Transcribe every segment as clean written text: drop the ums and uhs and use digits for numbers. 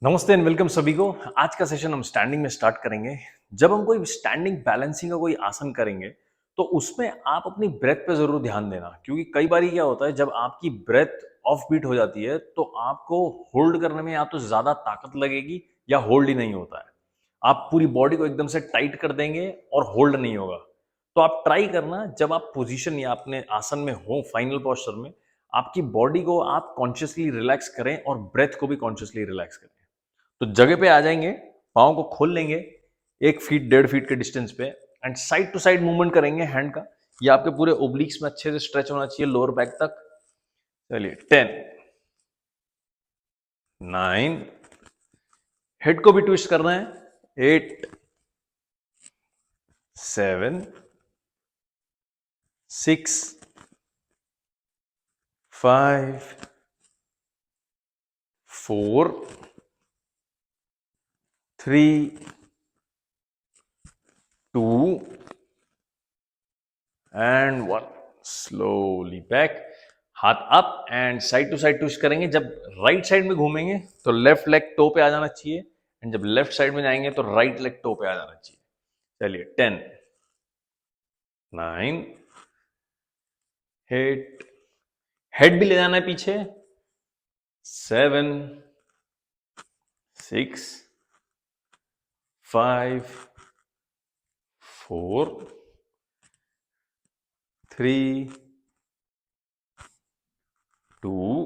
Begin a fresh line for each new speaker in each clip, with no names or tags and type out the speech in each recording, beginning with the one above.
नमस्ते and welcome सभी को। आज का सेशन हम स्टैंडिंग में स्टार्ट करेंगे। जब हम कोई स्टैंडिंग बैलेंसिंग का कोई आसन करेंगे तो उसमें आप अपनी ब्रेथ पे जरूर ध्यान देना, क्योंकि कई बार क्या होता है जब आपकी ब्रेथ ऑफ बीट हो जाती है तो आपको होल्ड करने में या तो ज्यादा ताकत लगेगी या होल्ड ही नहीं होता है। आप पूरी बॉडी को एकदम से टाइट कर देंगे और होल्ड नहीं होगा। तो आप ट्राई करना, जब आप पोजीशन या अपने आसन में हो फाइनल पोस्चर में, आपकी बॉडी को आप कॉन्शियसली रिलैक्स करें और ब्रेथ को भी कॉन्शियसली रिलैक्स करें। तो जगह पे आ जाएंगे, पाँव को खोल लेंगे 1 फीट 1.5 फीट के डिस्टेंस पे and side to side movement करेंगे हैंड का। ये आपके पूरे ओब्लिक्स में अच्छे से स्ट्रेच होना चाहिए लोअर बैक तक। चलिए 10 9, हेड को भी ट्विस्ट करना है। 8 7 6 5 4 3 2 एंड 1। स्लोली बैक, हाथ up and side to side twist करेंगे। जब राइट साइड में घूमेंगे तो लेफ्ट लेग टो पे आ जाना चाहिए एंड जब लेफ्ट साइड में जाएंगे तो राइट लेग टो पे आ जाना चाहिए। चलिए 10 9, हेड हेड भी ले जाना है पीछे। 7 6 5 4 3 2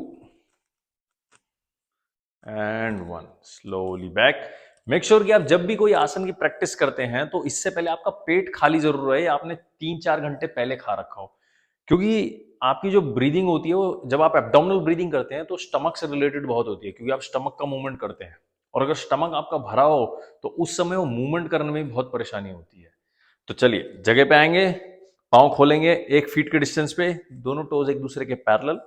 and 1। Slowly back. Make sure कि आप जब भी कोई आसन की प्रैक्टिस करते हैं तो इससे पहले आपका पेट खाली जरूर रहे, आपने 3-4 घंटे पहले खा रखा हो, क्योंकि आपकी जो ब्रीदिंग होती है वो जब आप एब्डोमिनल ब्रीदिंग करते हैं तो स्टमक से रिलेटेड बहुत होती है, क्योंकि आप स्टमक का मूवमेंट करते हैं और अगर स्टमक आपका भरा हो तो उस समय वो मूवमेंट करने में भी बहुत परेशानी होती है। तो चलिए जगह पे आएंगे, पाँव खोलेंगे 1 फीट के डिस्टेंस पे, दोनों टोज एक दूसरे के पैरेलल,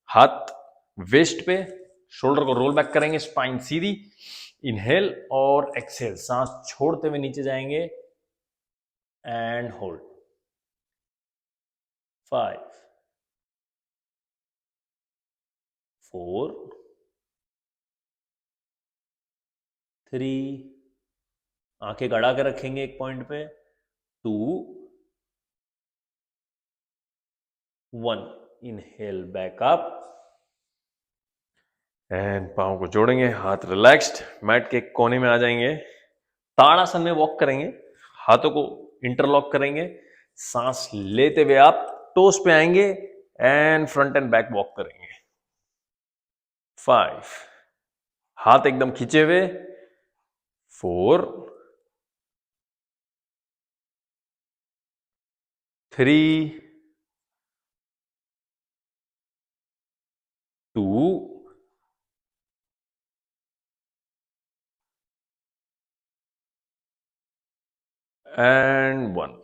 हाथ वेस्ट पे, शोल्डर को रोल बैक करेंगे, स्पाइन सीधी। इनहेल और एक्सहेल, सांस छोड़ते हुए नीचे जाएंगे एंड होल्ड। 5 4 3, आंखें गड़ा कर रखेंगे एक पॉइंट पे। 2 1, इनहेल बैक अप एंड पाँव को जोड़ेंगे, हाथ रिलैक्स्ड, मैट के कोने में आ जाएंगे, ताड़ासन में वॉक करेंगे, हाथों को इंटरलॉक करेंगे, सांस लेते हुए आप टोस पे आएंगे and front end back walk करेंगे। 5, हाथ एकदम खींचे हुए। 4 3 2 एंड 1।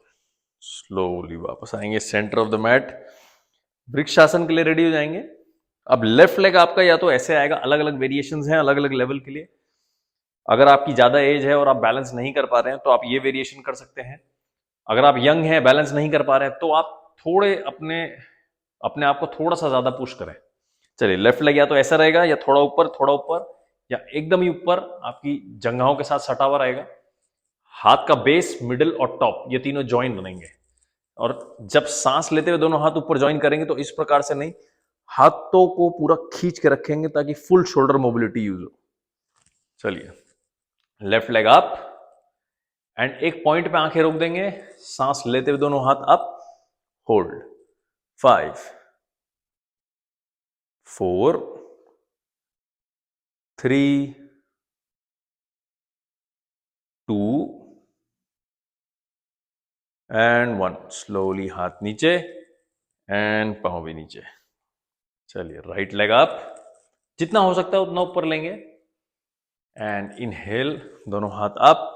स्लोली वापस आएंगे centre of the mat, vrikshasana के लिए रेडी हो जाएंगे। अब लेफ्ट लेग आपका या तो ऐसे आएगा, अलग अलग वेरिएशंस हैं अलग अलग लेवल के लिए। अगर आपकी ज्यादा एज है और आप बैलेंस नहीं कर पा रहे हैं तो आप ये वेरिएशन कर सकते हैं। अगर आप यंग हैं, बैलेंस नहीं कर पा रहे हैं, तो आप थोड़े अपने अपने आप को थोड़ा सा ज्यादा पुश करें। चलिए लेफ्ट लेग या तो ऐसा रहेगा या थोड़ा ऊपर या एकदम ही ऊपर आपकी जंघाओं के साथ सटा हुआ रहेगा। हाथ का बेस, मिडिल और टॉप, ये तीनों ज्वाइन बनेंगे। और जब सांस लेते हुए दोनों हाथ ऊपर ज्वाइन करेंगे तो इस प्रकार से नहीं, हाथों को पूरा खींच के रखेंगे ताकि फुल शोल्डर मोबिलिटी यूज हो। चलिए लेफ्ट लेग अप एंड एक पॉइंट पे आंखें रोक देंगे, सांस लेते हुए दोनों हाथ अप, होल्ड। 5 4 3 2 एंड 1। स्लोली हाथ नीचे एंड पांव भी नीचे। चलिए राइट लेग अप, जितना हो सकता है उतना ऊपर लेंगे एंड इनहेल, दोनों हाथ अप,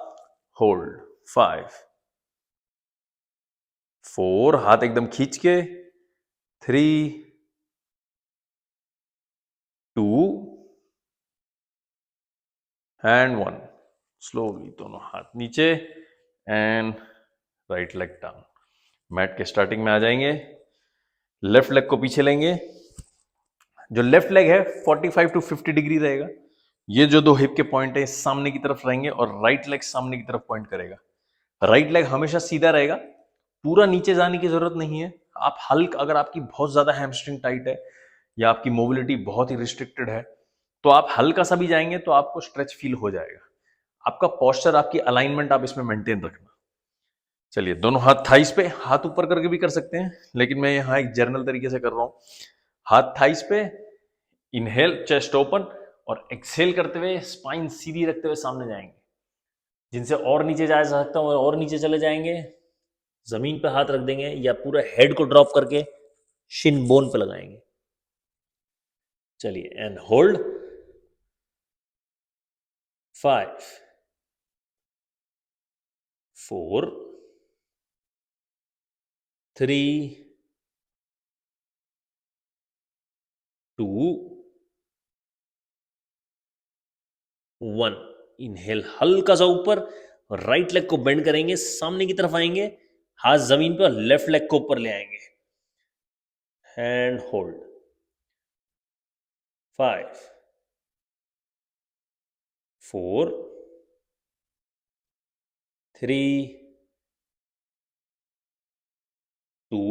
होल्ड। 5 4, हाथ एकदम खींच के। 3 2 एंड 1। स्लोली दोनों हाथ नीचे and right leg down. Mat के स्टार्टिंग में आ जाएंगे, लेफ्ट लेग को पीछे लेंगे। जो लेफ्ट लेग है 45 टू 50 डिग्री रहेगा, ये जो दो हिप के पॉइंट है सामने की तरफ रहेंगे और राइट लेग सामने की तरफ पॉइंट करेगा। राइट लेग हमेशा सीधा रहेगा, पूरा नीचे जाने की जरूरत नहीं है। आप हल्क, अगर आपकी बहुत ज्यादा हैमस्ट्रिंग टाइट है या आपकी मोबिलिटी बहुत ही रिस्ट्रिक्टेड है, तो आप हल्का सा भी जाएंगे तो आपको स्ट्रेच फील हो जाएगा। आपका पोस्चर, आपकी अलाइनमेंट आप इसमें मेंटेन रखना। चलिए, दोनों हाथ थाइस पे, हाथ ऊपर करके भी कर सकते हैं, लेकिन मैं यहाँ एक जर्नल तरीके से कर रहा हूं। हाथ थाइस पे, इनहेल चेस्ट ओपन, और एक्सहेल करते हुए स्पाइन सीधी रखते हुए सामने जाएंगे। जिनसे और नीचे जा सकता हूं और नीचे चले जाएंगे, जमीन पे हाथ रख देंगे या पूरा हेड को ड्रॉप करके शिन बोन पे लगाएंगे। चलिए, एंड होल्ड 5 4 3 2 1। इनहेल हल्का सा ऊपर, राइट लेग को बेंड करेंगे, सामने की तरफ आएंगे, हाथ जमीन पे और लेफ्ट लेग को ऊपर ले आएंगे। And hold 5 4 3 2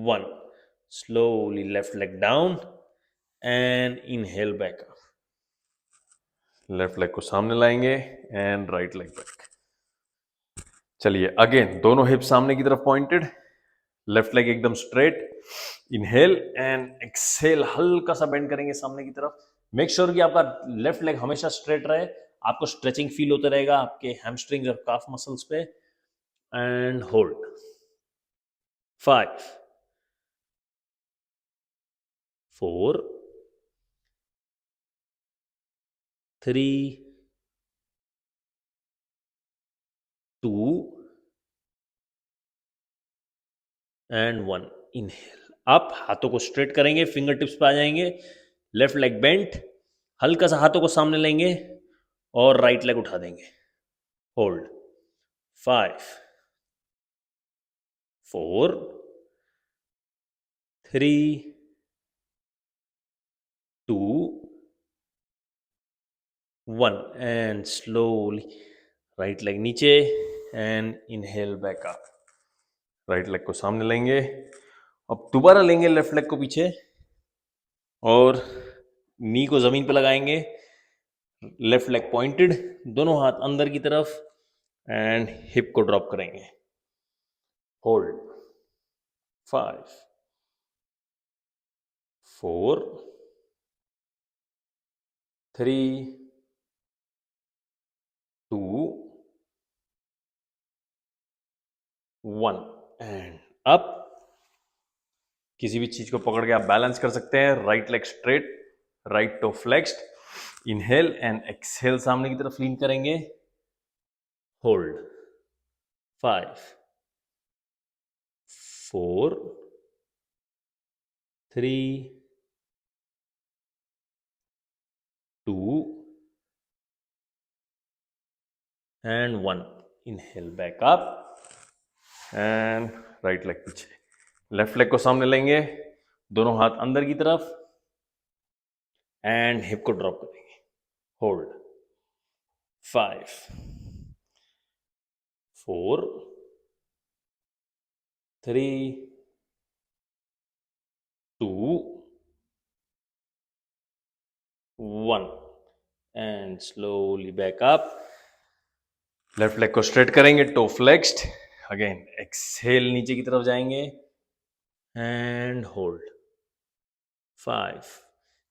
1। Slowly left leg down and inhale back up. Left leg को सामने लाएंगे एंड राइट लेग बैक। चलिए, अगेन दोनों हिप सामने की तरफ पॉइंटेड, लेफ्ट लेग एकदम स्ट्रेट। इनहेल एंड एक्सहेल, हल्का सा बेंड करेंगे सामने की तरफ। मेक श्योर कि आपका लेफ्ट लेग हमेशा स्ट्रेट रहे, आपको स्ट्रेचिंग फील होता रहेगा आपके हैमस्ट्रिंग और काफ मसल्स पे। And hold 5 4 3 2 and 1। Inhale up, हाथों को स्ट्रेट करेंगे, फिंगर टिप्स पे आ जाएंगे, लेफ्ट लेग बेंट, हल्का सा हाथों को सामने लेंगे और राइट लेग उठा देंगे। Hold 5 4 3 2 1। And slowly right leg नीचे and inhale back up. Right leg को सामने लेंगे, अब दोबारा लेंगे लेफ्ट लेग को पीछे और नी को जमीन पे लगाएंगे, लेफ्ट लेग पॉइंटेड, दोनों हाथ अंदर की तरफ एंड हिप को ड्रॉप करेंगे। होल्ड 5 4 3 2 1। And up. किसी भी चीज को पकड़ के आप बैलेंस कर सकते हैं। Right leg straight, right toe flexed. Inhale and exhale, सामने की तरफ लीन करेंगे। Hold 5 4 3 2 and 1। Inhale back up and right leg पीछे, लेफ्ट लेग को सामने लेंगे, दोनों हाथ अंदर की तरफ एंड हिप को ड्रॉप करेंगे। Hold 5 4 3 2 1। And slowly back up. Left leg को स्ट्रेट करेंगे, टो फ्लेक्स्ड। अगेन एक्सहेल, नीचे की तरफ जाएंगे एंड होल्ड 5।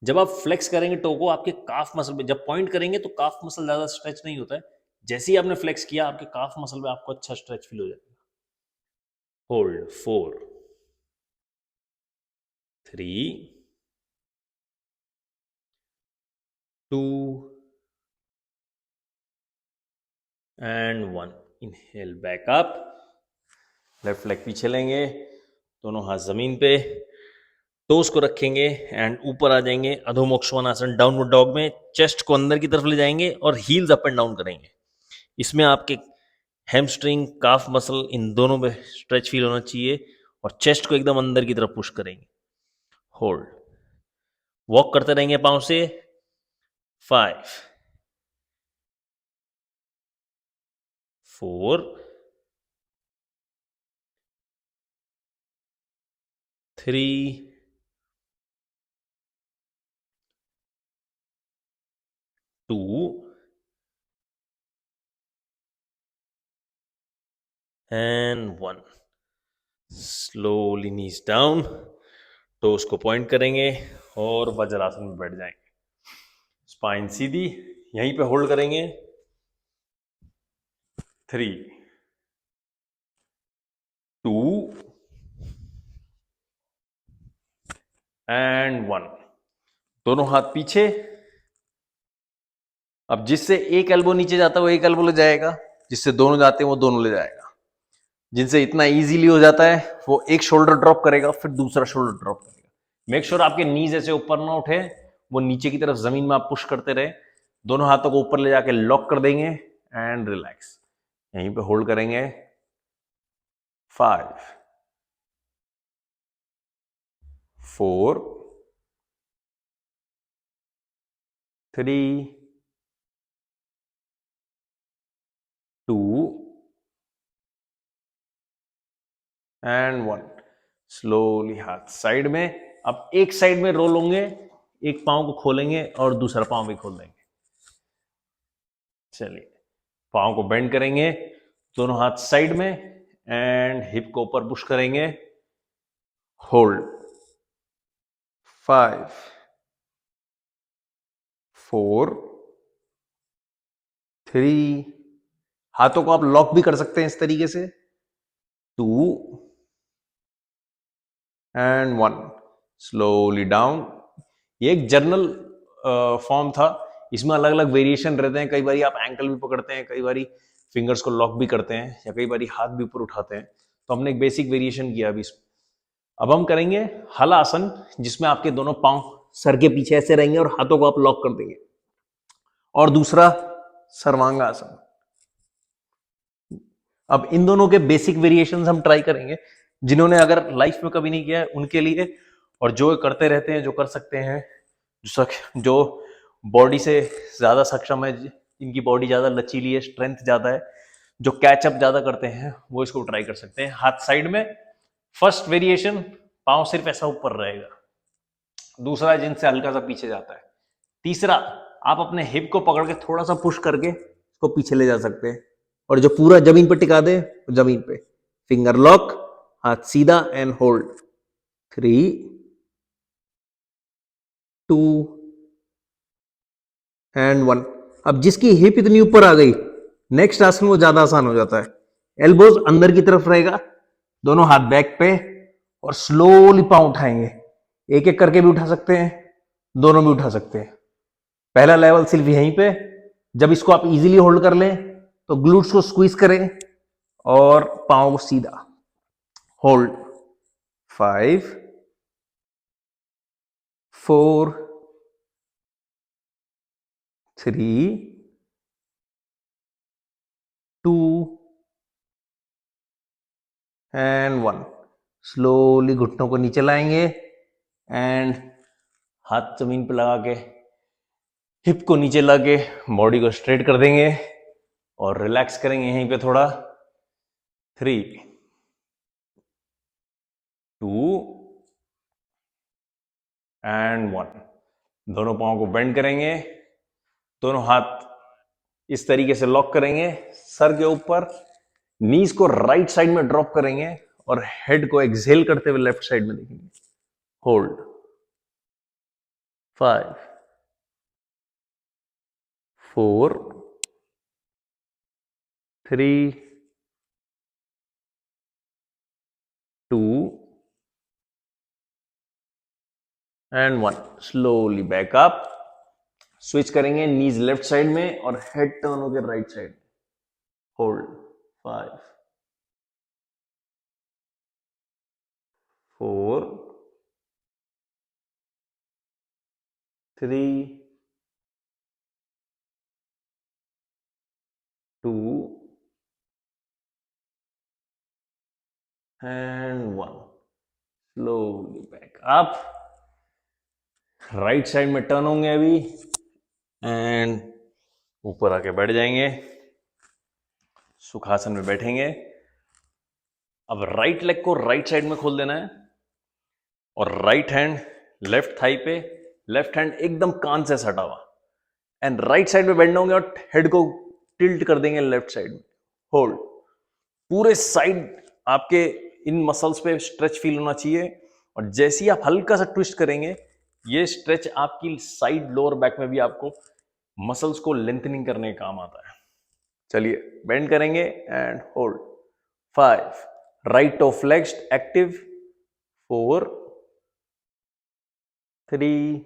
जब आप फ्लेक्स करेंगे टो को, आपके काफ मसल पे जब पॉइंट करेंगे तो काफ मसल ज्यादा स्ट्रेच नहीं होता है। जैसे ही आपने फ्लेक्स किया, आपके काफ मसल पे आपको अच्छा स्ट्रेच फील हो जाएगा। Hold 4 3 2 and 1। Inhale back up. Left leg पीछे लेंगे, दोनों हाथ जमीन पे, टोस को रखेंगे एंड ऊपर आ जाएंगे अधोमुख डाउनवर्ड डॉग में। चेस्ट को अंदर की तरफ ले जाएंगे और हील्स अप एंड डाउन करेंगे। इसमें आपके हैमस्ट्रिंग, काफ मसल, इन दोनों पे स्ट्रेच फील होना चाहिए और चेस्ट को एकदम अंदर की तरफ पुश करेंगे। होल्ड वॉक करते रहेंगे पांव से। 5 4 3 2 and 1। Slowly knees down, toes को पॉइंट करेंगे और वज्रासन में बैठ जाएंगे। स्पाइन सीधी, यहीं पे होल्ड करेंगे। 3 2 and 1। दोनों हाथ पीछे। अब जिससे एक एल्बो नीचे जाता है वो एक एल्बो ले जाएगा, जिससे दोनों जाते हैं वो दोनों ले जाएगा। जिनसे इतना इजीली हो जाता है वो एक शोल्डर ड्रॉप करेगा, फिर दूसरा शोल्डर ड्रॉप करेगा। मेक श्योर आपके नीज ऐसे ऊपर ना उठे, वो नीचे की तरफ जमीन में आप पुश करते रहे। दोनों हाथों को ऊपर ले जाके लॉक कर देंगे एंड रिलैक्स, यहीं पे होल्ड करेंगे। 5 4 3 2 एंड 1। स्लोली हाथ साइड में। अब एक साइड में रोल होंगे, एक पांव को खोलेंगे और दूसरा पांव भी खोल देंगे। चलिए, पांव को बेंड करेंगे, दोनों हाथ साइड में एंड हिप को ऊपर पुश करेंगे। होल्ड। 5 4 3। हाथों को आप लॉक भी कर सकते हैं इस तरीके से। 2 एंड 1। Slowly down. ये एक जर्नल फॉर्म था, इसमें अलग अलग वेरिएशन रहते हैं। कई बार आप एंकल भी पकड़ते हैं, कई बार फिंगर्स को लॉक भी करते हैं, या कई बार हाथ भी ऊपर उठाते हैं। तो हमने एक बेसिक वेरिएशन किया अभी इसमें। अब हम करेंगे हल आसन, जिसमें आपके दोनों पांव सर के पीछे ऐसे रहेंगे और हाथों को आप लॉक कर देंगे। और दूसरा सर्वांगासन। अब इन दोनों के बेसिक वेरिएशंस हम ट्राई करेंगे, जिन्होंने अगर लाइफ में कभी नहीं किया है उनके लिए, और जो करते रहते हैं, जो कर सकते हैं, जो बॉडी से ज्यादा सक्षम है, इनकी बॉडी ज्यादा लचीली है, स्ट्रेंथ ज्यादा है, जो कैचअप ज्यादा करते हैं, वो इसको ट्राई कर सकते हैं। हाथ साइड में। फर्स्ट वेरिएशन, पांव सिर्फ ऐसा ऊपर रहेगा। दूसरा जिनसे हल्का सा पीछे जाता है। तीसरा, आप अपने हिप को पकड़ के थोड़ा सा पुश करके इसको पीछे ले जा सकते हैं, और जो पूरा जमीन पे टिका दे, जमीन पे फिंगर लॉक, हाथ सीधा एंड होल्ड। 3 2 एंड 1। अब जिसकी हिप इतनी ऊपर आ गई, नेक्स्ट आसन वो ज्यादा आसान हो जाता है। एल्बोज अंदर की तरफ रहेगा, दोनों हाथ बैक पे, और स्लोली पांव उठाएंगे। एक एक करके भी उठा सकते हैं, दोनों भी उठा सकते हैं। पहला लेवल सिर्फ यहीं पे। जब इसको आप इजीली होल्ड कर लें तो ग्लूट्स को स्क्वीज करें और पांव को सीधा होल्ड। 5 4 3 2 एंड 1। स्लोली घुटनों को नीचे लाएंगे एंड हाथ जमीन पर लगा के हिप को नीचे लाके बॉडी को स्ट्रेट कर देंगे और रिलैक्स करेंगे यहीं पे थोड़ा। 3 2 एंड 1। दोनों पांव को बेंड करेंगे, दोनों हाथ इस तरीके से लॉक करेंगे सर के ऊपर, नीज को राइट साइड में ड्रॉप करेंगे और हेड को एक्सहेल करते हुए लेफ्ट साइड में देखेंगे। Hold. 5 4 3 2 and 1। Slowly back up. Switch करेंगे, नीज लेफ्ट साइड में और हेड टर्न होकर right side. Hold. 5 4 3 2 and 1। Slowly back up. Right side में टर्न होंगे अभी एंड ऊपर आके बैठ जाएंगे, सुखासन में बैठेंगे। अब राइट लेग को राइट साइड में खोल देना है और राइट हैंड लेफ्ट थाई पे, लेफ्ट हैंड एकदम कान से सटा हुआ एंड राइट साइड में बेंड होंगे और हेड को टिल्ट कर देंगे लेफ्ट साइड में। होल्ड। पूरे साइड आपके इन मसल्स पे स्ट्रेच फील होना चाहिए और जैसे ही आप हल्का सा ट्विस्ट करेंगे, ये स्ट्रेच आपकी साइड लोअर बैक में भी आपको मसल्स को लेंथनिंग करने का काम आता है। चलिए बेंड करेंगे and hold. 5, right of flexed active, 4, 3,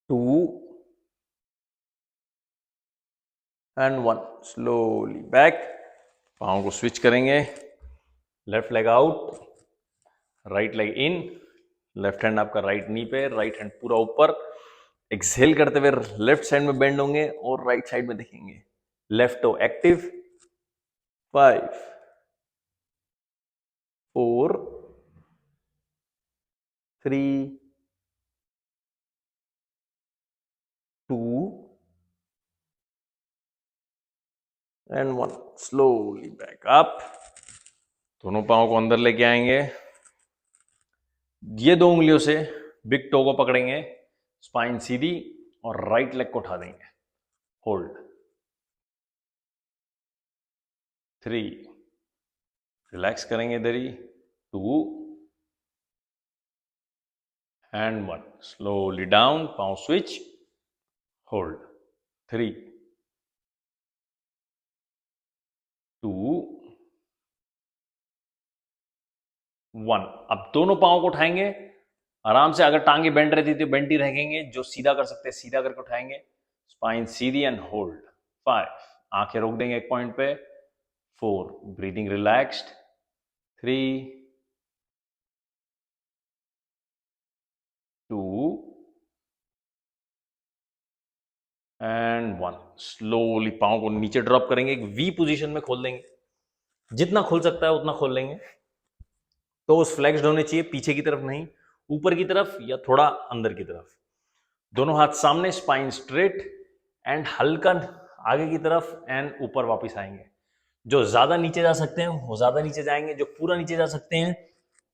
2 and 1। Slowly back. पाँव को स्विच करेंगे, left leg out, right leg in, left hand आपका राइट नी पे, राइट हैंड पूरा ऊपर। एक्सहेल करते हुए लेफ्ट साइड में बेंड होंगे और राइट साइड में देखेंगे। Left toe active, 5, 4, 3, 2 and 1। Slowly back up. दोनों पाँव को अंदर लेके आएंगे, ये 2 उंगलियों से बिग टो को पकड़ेंगे, स्पाइन सीधी और राइट लेग को उठा देंगे। होल्ड। 3, रिलैक्स करेंगे इधर ही, 2 एंड 1। स्लोली डाउन, पाँव स्विच, होल्ड। 3, 2, 1। अब दोनों पाँव को उठाएंगे आराम से। अगर टांगे बेंड रहती तो बेंड ही रहेंगे, जो सीधा कर सकते हैं सीधा करके उठाएंगे, स्पाइन सीधी एंड होल्ड। 5, आंखें रोक देंगे एक पॉइंट पे, 4, ब्रीदिंग रिलैक्स्ड, 3, 2 एंड 1। स्लोली पाँव को नीचे ड्रॉप करेंगे, एक वी पोजीशन में खोल देंगे, जितना खोल सकता है उतना खोल लेंगे। तो उस फ्लेक्स्ड होने चाहिए, पीछे की तरफ नहीं, ऊपर की तरफ या थोड़ा अंदर की तरफ। दोनों हाथ सामने, स्पाइन स्ट्रेट एंड हल्का आगे की तरफ एंड ऊपर वापस आएंगे। जो ज्यादा नीचे जा सकते हैं वो ज्यादा नीचे जाएंगे, जो पूरा नीचे जा सकते हैं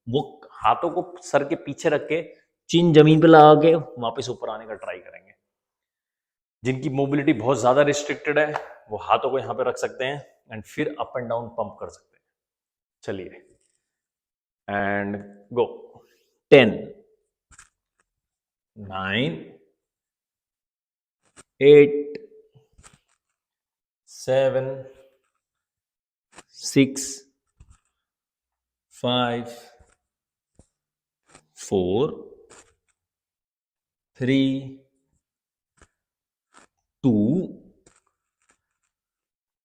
वो हाथों को सर के पीछे रख के चिन जमीन पे लगा के वापस ऊपर आने का ट्राई करेंगे। जिनकी मोबिलिटी बहुत ज्यादा रिस्ट्रिक्टेड है वो हाथों को यहां पे रख सकते हैं एंड फिर अप एंड डाउन पंप कर सकते हैं। चलिए एंड गो। 10, 9, 8, 7, 6, 5, 4, 3, 2,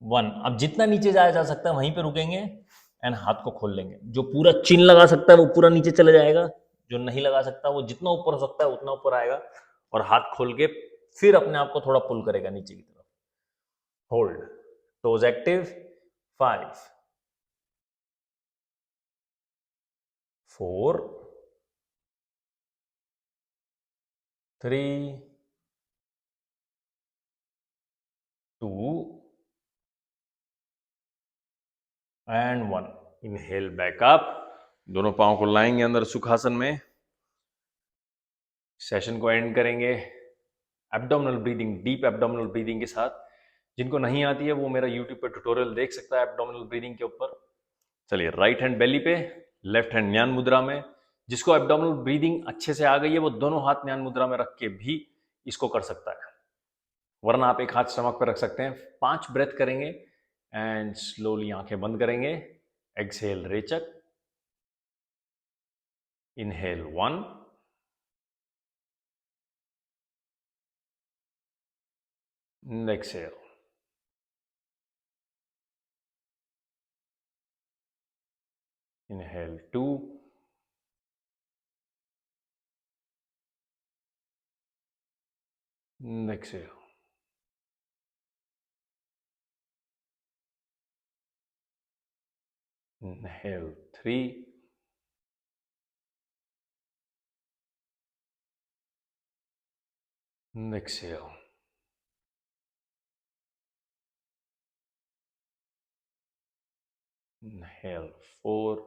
1। अब जितना नीचे जाया जा सकता है वहीं पे रुकेंगे एंड हाथ को खोल लेंगे। जो पूरा चिन लगा सकता है वो पूरा नीचे चले जाएगा, जो नहीं लगा सकता वो जितना ऊपर हो सकता है उतना ऊपर आएगा और हाथ खोल के फिर अपने आप को थोड़ा पुल करेगा नीचे की तरफ। Hold. Toes active, 5, 4, 3, 2 and 1। Inhale back up. दोनों पांव को लाएंगे अंदर सुखासन में। सेशन को एंड करेंगे abdominal breathing, deep abdominal breathing के साथ। जिनको नहीं आती है वो मेरा यूट्यूब पे ट्यूटोरियल देख सकता है एब्डोमिनल ब्रीदिंग के ऊपर। चलिए राइट हैंड बेली पे, लेफ्ट हैंड ज्ञान मुद्रा में। जिसको एब्डोमिनल ब्रीदिंग अच्छे से आ गई है वो दोनों हाथ ज्ञान मुद्रा में रख के भी इसको कर सकता है, वरना आप एक हाथ स्टमक पर रख सकते हैं। 5 ब्रेथ करेंगे एंड स्लोली आंखें बंद करेंगे। एक्सहेल रेचक, inhale 1, exhale, inhale 2, exhale, inhale 3, exhale. Inhale 4.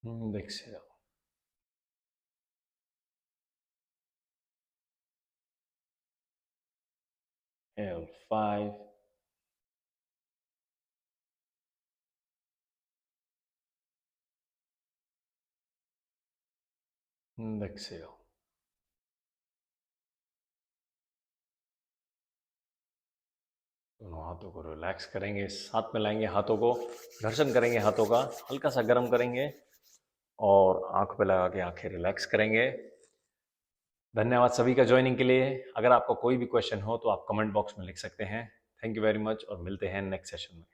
And exhale. Inhale 5. And exhale. दोनों हाथों को रिलैक्स करेंगे, साथ में लाएंगे हाथों को, घर्षण करेंगे हाथों का, हल्का सा गर्म करेंगे और आंख पे लगा के आंखें रिलैक्स करेंगे। धन्यवाद सभी का ज्वाइनिंग के लिए। अगर आपको कोई भी क्वेश्चन हो तो आप कमेंट बॉक्स में लिख सकते हैं। थैंक यू वेरी मच और मिलते हैं नेक्स्ट सेशन में।